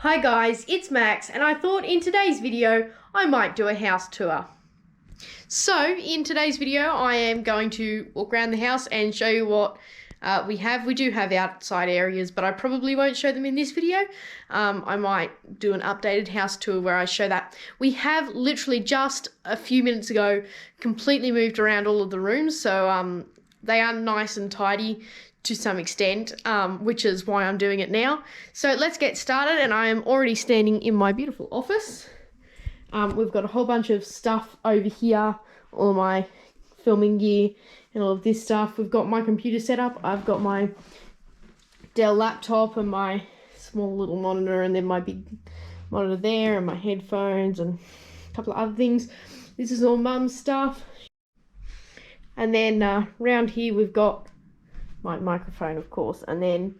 Hi guys, it's Max, and I thought in today's video I might do a house tour. So in today's video I am going to walk around the house and show you what we have. We do have outside areas, but I probably won't show them in this video. I might do an updated house tour where I show that. We have literally just a few minutes ago completely moved around all of the rooms, so they are nice and tidy to some extent, which is why I'm doing it now. So let's get started, and I am already standing in my beautiful office. We've got a whole bunch of stuff over here, all my filming gear and all of this stuff. We've got my computer set up. I've got my Dell laptop and my small little monitor, and then my big monitor there, and my headphones and a couple of other things. This is all Mum's stuff. And then around here we've got my microphone, of course, and then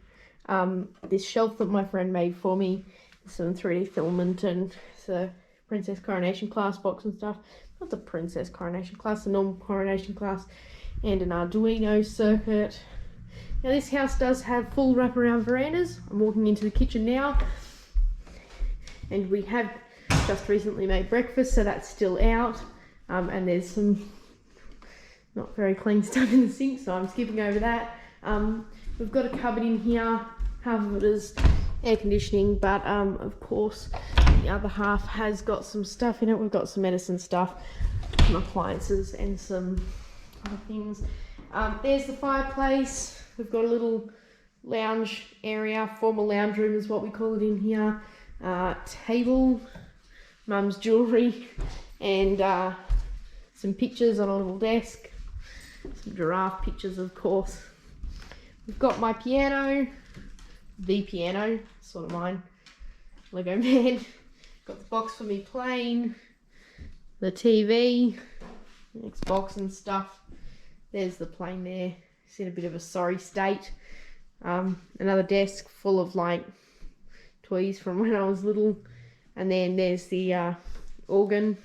this shelf that my friend made for me, some 3D filament, and it's a Princess Coronation class box and stuff. Not the Princess Coronation class, the normal Coronation class, and an Arduino circuit. Now this house does have full wraparound verandas. I'm walking into the kitchen now, and we have just recently made breakfast, so that's still out, and there's some not very clean stuff in the sink, so I'm skipping over that. We've got a cupboard in here. Half of it is air conditioning, but of course the other half has got some stuff in it. We've got some medicine stuff, some appliances, and some other things. There's the fireplace. We've got a little lounge area, formal lounge room is what we call it in here. Table, Mum's jewellery, and some pictures on a little desk. Some giraffe pictures, of course. We've got my piano, the piano, sort of mine, Lego Man. Got the box for me playing, the TV, Xbox and stuff. There's the plane there. It's in a bit of a sorry state. Another desk full of like toys from when I was little. And then there's the organ.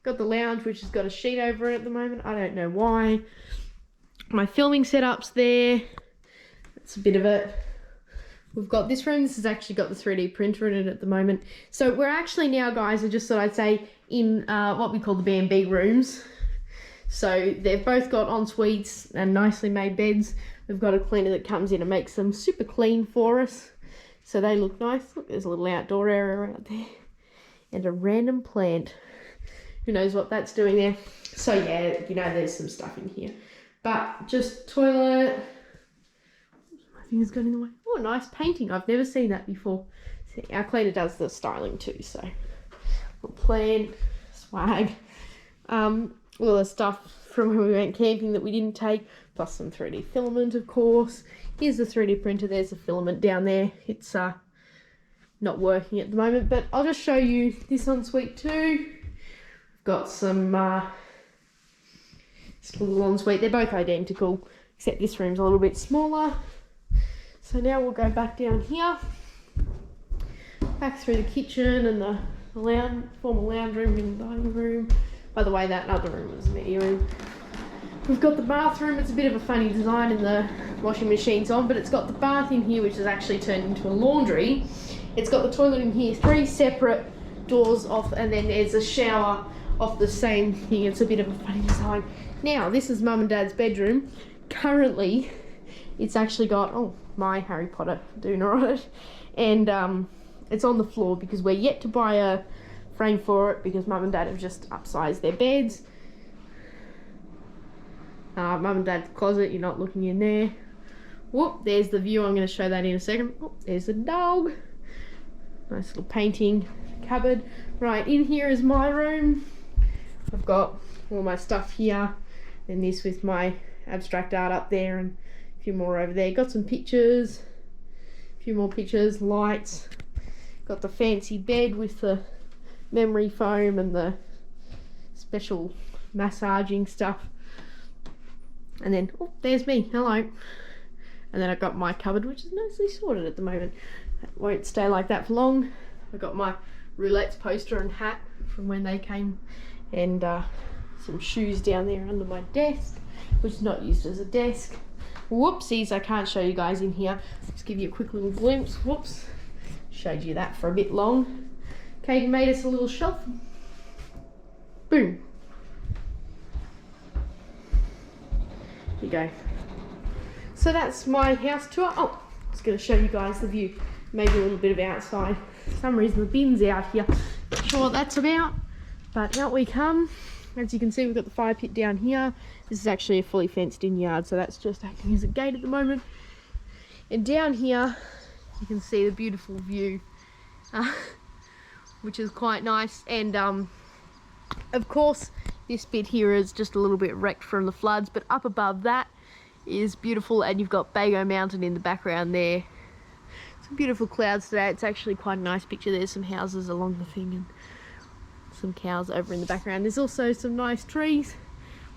Got the lounge, which has got a sheet over it at the moment. I don't know why. My filming setup's there. That's a bit of it. We've got this room. This has actually got the 3D printer in it at the moment. So we're actually now, guys, I just thought I'd say, in what we call the B&B rooms. So they've both got en-suites and nicely made beds. We've got a cleaner that comes in and makes them super clean for us. So they look nice. Look, there's a little outdoor area out there. And a random plant. Who knows what that's doing there. So yeah, you know, there's some stuff in here. But just toilet. My finger's got in the way. Oh, nice painting. I've never seen that before. See, our cleaner does the styling too, so. Little plant, swag. All the stuff from when we went camping that we didn't take, plus some 3D filament, of course. Here's the 3D printer. There's the filament down there. It's not working at the moment, but I'll just show you this ensuite too. Got some little ensuite. They're both identical, except this room's a little bit smaller. So now we'll go back down here, back through the kitchen and the formal lounge room and dining room. By the way, that other room was a media room. We've got the bathroom. It's a bit of a funny design, and the washing machine's on, but it's got the bath in here, which is actually turned into a laundry. It's got the toilet in here, 3 separate doors off, and then there's a shower off the same thing. It's a bit of a funny design. Now, this is Mum and Dad's bedroom. Currently, it's actually got, my Harry Potter doona on it. And it's on the floor because we're yet to buy a frame for it because Mum and Dad have just upsized their beds. Mum and Dad's closet, you're not looking in there. Whoop, there's the view. I'm going to show that in a second. Oh, there's the dog. Nice little painting cupboard. Right, in here is my room. I've got all my stuff here, and this with my abstract art up there, and a few more over there. Got some pictures, a few more pictures, lights. Got the fancy bed with the memory foam and the special massaging stuff. And then, oh, there's me, hello. And then I've got my cupboard, which is nicely sorted at the moment. It won't stay like that for long. I've got my Roulette's poster and hat from when they came, and some shoes down there under my desk, which is not used as a desk. Whoopsies, I can't show you guys in here. Just give you a quick little glimpse. Whoops. Showed you that for a bit long. Katie made us a little shelf. Boom. Here you go. So that's my house tour. Oh, I was going to show you guys the view. Maybe a little bit of outside. For some reason the bin's out here. Not sure what that's about. But out we come. As you can see, we've got the fire pit down here. This is actually a fully fenced in yard, so that's just acting as a gate at the moment. And down here, you can see the beautiful view, which is quite nice. And of course, this bit here is just a little bit wrecked from the floods, but up above that is beautiful, and you've got Bago Mountain in the background there. Some beautiful clouds today. It's actually quite a nice picture. There's some houses along the thing and some cows over in the background. There's also some nice trees,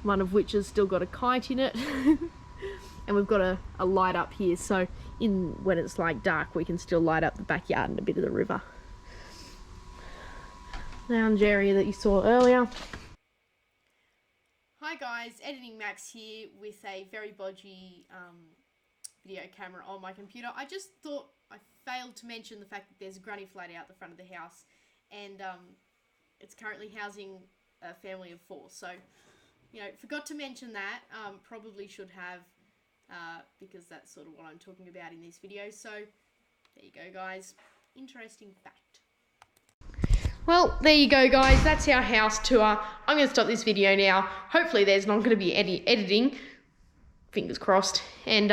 one of which has still got a kite in it. And we've got a light up here, so when it's like dark we can still light up the backyard and a bit of the river. Lounge area that you saw earlier. Hi guys, Editing Max here with a very bodgy video camera on my computer. I just thought I failed to mention the fact that there's a granny flat out the front of the house, and it's currently housing a family of 4. So, you know, forgot to mention that. Probably should have, because that's sort of what I'm talking about in this video. So, there you go, guys. Interesting fact. Well, there you go, guys. That's our house tour. I'm going to stop this video now. Hopefully there's not going to be any editing. Fingers crossed. And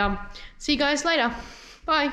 see you guys later. Bye.